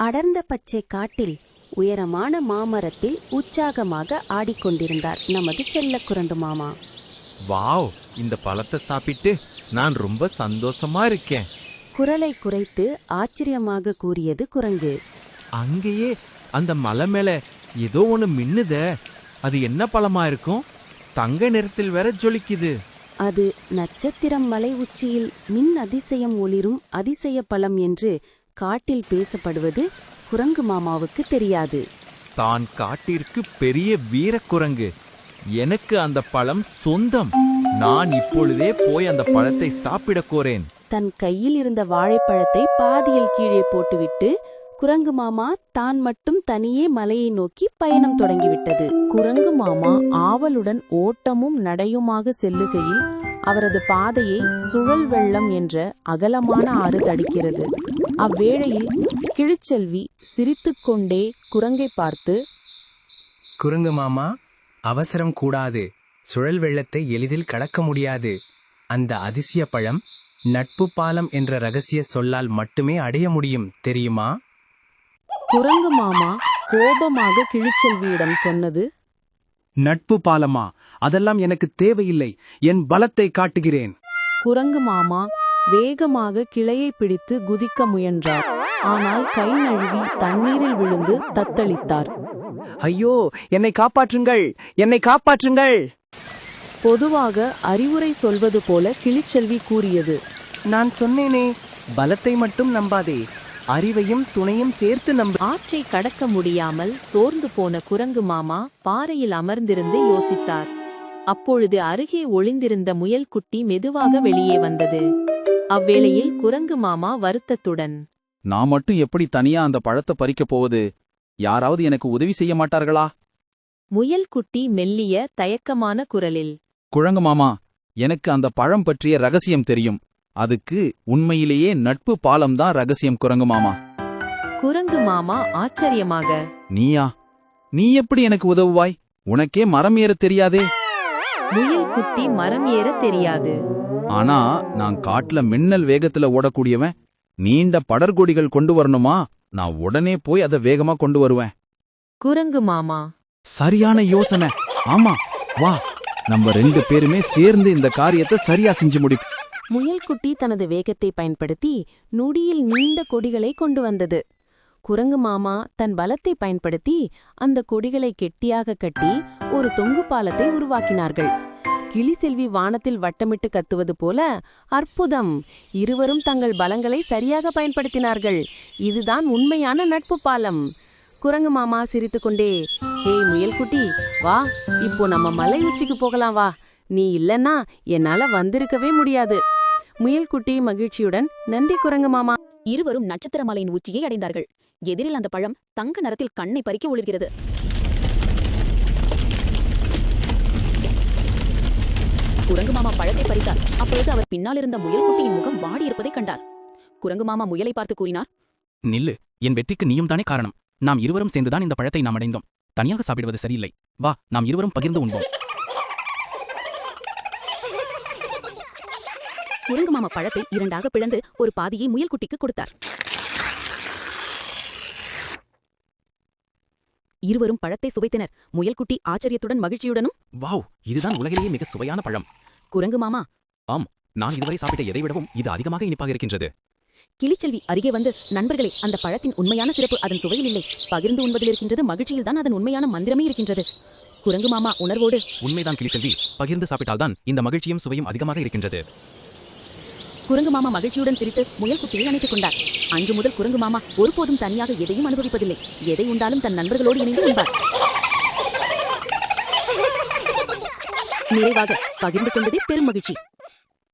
அடர்ந்த பச்சை காட்டில் உயரமான மாமரத்தில் உற்சாகமாக ஆடிக்கொண்டிருந்தார் நமது செல்லக்குரங்கு மாமா. வாவ், இந்த பழத்தை சாப்பிட்டு நான் ரொம்ப சந்தோஷமா இருக்கேன். குரலை குறைத்து ஆச்சரியமாக கூறியது குரங்கு. அங்கேயே அந்த மலை மேல ஏதோ ஒண்ணு மின்னுதே, அது என்ன பழமா இருக்கும்? தங்க நிறத்தில் வேற ஜொலிக்குது. அது நட்சத்திரம் மலை உச்சியில் மின் அதிசயம் ஒளிரும் அதிசய பழம் என்று காட்டில் பேசப்படுவது குரங்கு மாமாவுக்கு தெரியாது. தான் காட்டிற்கு பெரிய வீரக்குரங்கு. எனக்கு அந்த பழம் சொந்தம். நான் இப்பொழுதே போய் அந்த பழத்தை சாப்பிடக் கோரேன். தன் கையில் இருந்த வாழைப்பழத்தை பாதியில் கீழே போட்டுவிட்டு குரங்கு மாமா தான் மட்டும் தனியே மலையை நோக்கி பயணம் தொடங்கிவிட்டது. குரங்கு மாமா ஆவலுடன் ஓட்டமும் நடையுமாக செல்லுகையில் அவரது பாதையை சுழல் வெள்ளம் என்ற அகலமான ஆறு தடுக்கிறது. அவ்வேளையில் கிழிச்செல்வி சிரித்துக்கொண்டே குரங்கை பார்த்து, குரங்கு மாமா, அவசரம் கூடாது. சுழல் வெள்ளத்தை எளிதில் கடக்க முடியாது. அந்த அதிசய பழம் நட்பு பாலம் என்ற ரகசிய சொல்லால் மட்டுமே அடைய முடியும், தெரியுமா? குரங்கு மாமா கோபமாக கிழிச்செல்வியிடம் சொன்னது, நட்பு பாலமா? அதெல்லாம் எனக்கு தேவையில்லை. என் பலத்தை காட்டுகிறேன். குரங்கு மாமா வேகமாக கிளையை பிடித்து குதிக்க முயன்றார். ஆனால் கை நழுவி தண்ணீரில் விழுந்து தத்தளித்தார். ஐயோ, என்னை காப்பாற்றுங்கள், என்னை காப்பாற்றுங்கள்! பொதுவாக அறிவுரை சொல்வது போல கிளிச்செல்வி கூறியது. நான் சொன்னேனே, பலத்தை மட்டும் நம்பாதே, அறிவையும் துணையும் சேர்த்து நம்ப. ஆற்றை கடக்க முடியாமல் சோர்ந்து போன குரங்கு மாமா பாறையில் அமர்ந்திருந்து யோசித்தார். அப்பொழுது அருகே ஒளிந்திருந்த முயல் குட்டி மெதுவாக வெளியே வந்தது. அவ்வேளையில் குரங்கு மாமா வருத்தத்துடன், நான் மட்டும் எப்படி தனியா அந்த பழத்தை பறிக்கப் போவது? யாராவது எனக்கு உதவி செய்ய மாட்டார்களா? முயல் குட்டி மெல்லிய தயக்கமான குரலில், குரங்கு மாமா, எனக்கு அந்த பழம் பற்றிய ரகசியம் தெரியும். அதுக்கு உண்மையிலேயே நட்பு பாலம்தான் ரகசியம். குரங்கு மாமா. குரங்கு மாமா ஆச்சரியமாக, நீயா? நீ எப்படி எனக்கு உதவுவாய்? உனக்கே மரம் ஏற தெரியாதே. முயல் குட்டி மரம் ஏற தெரியாது. ஆனா நான் காட்டுல மின்னல் வேகத்துல ஓடக்கூடியவன். நீண்ட படர்கொடிகள் கொண்டு வரணுமா? நான் உடனே போய் அதை வேகமா கொண்டு வருவேன். குரங்கு மாமா, சரியான யோசனை. ஆமா, வா, நம்ம 2 பேருமே சேர்ந்து இந்த காரியத்தை சரியா செஞ்சு முடிப்போம். முயல் குட்டி தனது வேகத்தை பயன்படுத்தி நொடியில் நீண்ட கொடிகளை கொண்டு வந்தது. குரங்கு மாமா தன் பலத்தை பயன்படுத்தி அந்த கொடிகளை கெட்டியாக கட்டி ஒரு தொங்கு பாலத்தை உருவாக்கினார்கள். கிளிசெல்வி வானத்தில் வட்டமிட்டு கத்துவது போல, அற்புதம்! இருவரும் தங்கள் பலங்களை சரியாக பயன்படுத்தினார்கள். இதுதான் உண்மையான நட்பு பாலம். குரங்கு மாமா சிரித்துக்கொண்டே, ஏய் முயல்குட்டி, வா, இப்போ நம்ம மலை உச்சிக்கு போகலாம், வா. நீ இல்லன்னா என்னால வந்திருக்கவே முடியாது. முயல்குட்டி மகிழ்ச்சியுடன், நன்றி குரங்கு மாமா. இருவரும் நட்சத்திர மலையின் உச்சியை அடைந்தார்கள். எதிரில் அந்த பழம் தங்க நிறத்தில் கண்ணை பறிக்க ஒளிர்கிறது. குரங்கு மாமா பழத்தை பறித்தார். அப்பொழுது அவர் பின்னால் இருந்த முயல்குட்டியின் முகம் வாடியிருப்பதைக் கண்டார். குரங்கு மாமா முயலை பார்த்து கூறினார், நில்லு, என் வெற்றிக்கு நீயும் தானே காரணம். நாம் இருவரும் சேர்ந்துதான் இந்த பழத்தை நாம் அடைந்தோம். தனியாக சாப்பிடுவது சரியில்லை. வா, நாம் இருவரும் பகிர்ந்து உண்போம். குரங்கு மாமா பழத்தை 2ஆக பிளந்து ஒரு பாதியை முயல்குட்டிக்கு கொடுத்தார். இருவரும் பழத்தை சுவைத்தனர். முயல்குட்டி ஆச்சரியத்துடன் மகிழ்ச்சியுடனும், வாவ், இதுதான் உலகிலேயே மிக சுவையான பழம். குரங்கு மாமா, ஆம், நான் இதுவரை சாப்பிட்ட எதை விடவும் இது அதிகமாக இனிப்பாக இருக்கின்றது. கிளிச்செல்வி அருகே வந்து, நண்பர்களே, அந்த பழத்தின் உண்மையான சிறப்பு அதன் சுவையில் இல்லை, பகிர்ந்து உண்பதில் இருக்கின்றது. மகிழ்ச்சியில்தான் அதன் உண்மையான மந்திரமே இருக்கின்றது. குரங்கு மாமா உணர்வோடு, உண்மைதான் கிளிசெல்வி, பகிர்ந்து சாப்பிட்டால்தான் இந்த மகிழ்ச்சியும் சுவையும் அதிகமாக இருக்கின்றது. குரங்கு மாமா மகிழ்ச்சியுடன் சிரித்து முயல்குட்டியை அணைத்துக் கொண்டார். அன்று முதல் குரங்கு மாமா ஒருபோதும் தனியாக எதையும் அனுபவிப்பதில்லை. எதை உண்டாலும் தன் நண்பர்களோடு இணைந்து உண்பார். நிறைவாக பகிர்ந்து கொண்டதே பெரும் மகிழ்ச்சி.